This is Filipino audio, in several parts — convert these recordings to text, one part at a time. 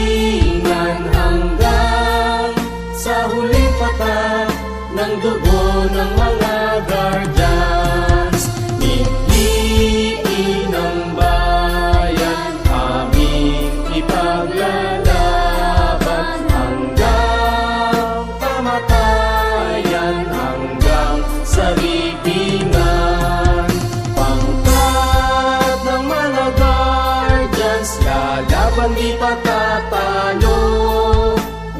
libingan hanggang sa huling patak ng dugo ng mga guardians. Piliin ng bayan, aming ipaglalaban hanggang kamatayan, hanggang sa libingan. Pangkat ng mga guardians, lalaban di patatalo.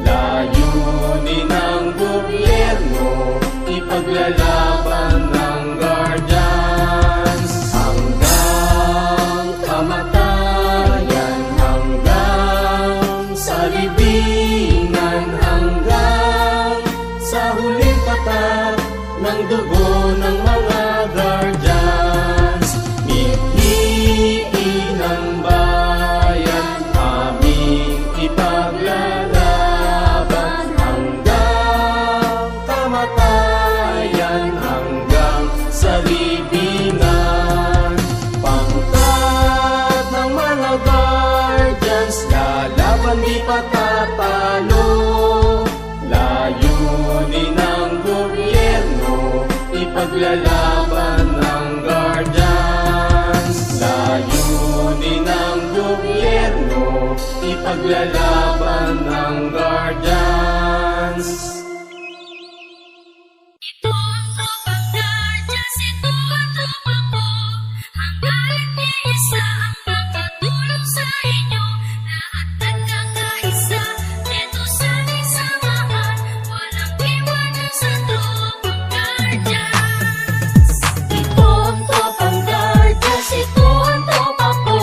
Layunin ng gobyerno, ipaglalaban ng guardians hanggang kamatayan, hanggang sa libingan, hanggang sa huling patak ng dugo ng mga guardians. Piliin ng bayan, aming ipaglalaban hanggang kamatayan, hanggang sa libingan. Pangkat ng mga guardians, lalaban di patatalo. Layunin ng gobyerno, ipaglalaban ng guardians. Layunin ng gobyerno, ipaglalaban ng guardians. Ito ang tropang guardians, ito ang tropa ko. Hangga't iisa ang makatulong sa inyo. Lahat nagkakaisa, dito sa aming samahan. Walang iwanan sa tropang guardians. Ito ang tropang guardians, ito ang tropa ko.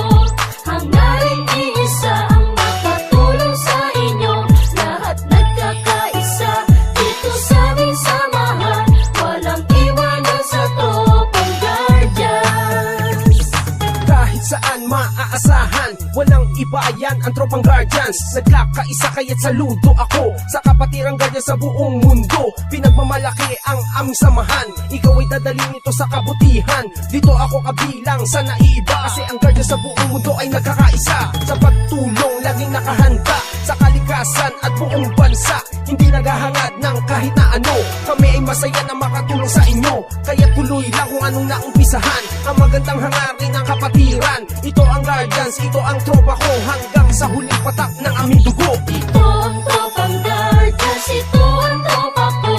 Hangga't iisa ang makatulong sa inyo. Lahat nagkakaisa, dito sa aming samahan. Walang iwanan sa tropang guardians. Kahit saan maaasahan, walang iba yan ang tropang guardians. Nagkakaisa kaya't saludo ako sa kapatirang guardians sa buong mundo. Pinagmamalaki ang aming samahan, ikaw ay dadalhin ito sa kabutihan. Dito ako kabilang sa naiiba, kasi ang guardians sa buong mundo ay nagkakaisa. Sa pagtulong, laging nakahanda sa kalikasan at buong bansa. Hindi naghahangad ng kahit na ano, kami ay masaya na makatulong sa inyo. Kaya tuloy lang kung anong naumpisahan, ang magandang hangarin ng kapatiran. Ito ang guardians, ito ang tropa ko, hanggang sa huling patak ng aming dugo. Ito ang tropang guardians, ito ang tropa ko.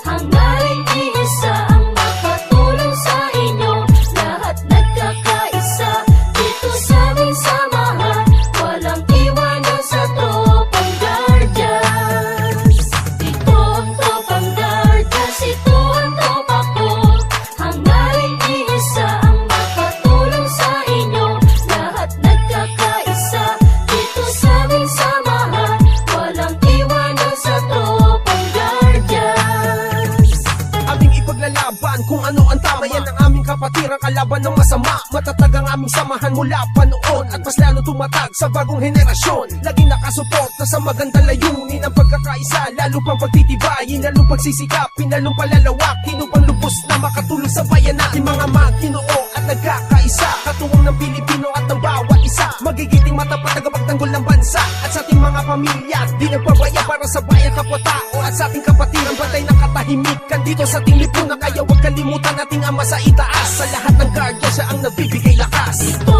Hangga't iisa ang makatulong sa inyo. Lahat nagkakaisa, dito sa aming samahan. Walang iwanan sa tropang guardians. Ito ang tropang guardians, ito ang tropa ko. Hangga't iisa ang makatulong sa inyo. Lahat nagkakaisa, dito sa aming samahan. Walang iwanan sa tropang guardians. Aming ipaglalaban kung ano ang tama, yan ang aming kapatirang kalaban ng masama. Matatag ang aming samahan mula pa noon, at mas lalo tumatag sa bagong henerasyon. Laging nakasuporta sa magandang layunin ang pagkakaisa, lalo pang pagtitibayin, lalong pagsisikapin, lalong palalawakin upang lubos na makatulong sa bayan natin. Mga Maginoo at nagkakaisa, katuwang ng Pilipino at ng bawat isa. Magigiting matapat na kapagtanggol ng bansa, at sa ating mga pamilya di nagpabaya para sa bayan kapwa-tao. At sa ating kapatiran, batay ng katahimikan dito sa ating lipunan. Kaya huwag kalimutan nating Ama sa itaas, sa lahat ng guardians siya ang nagbibigay lakas. Ito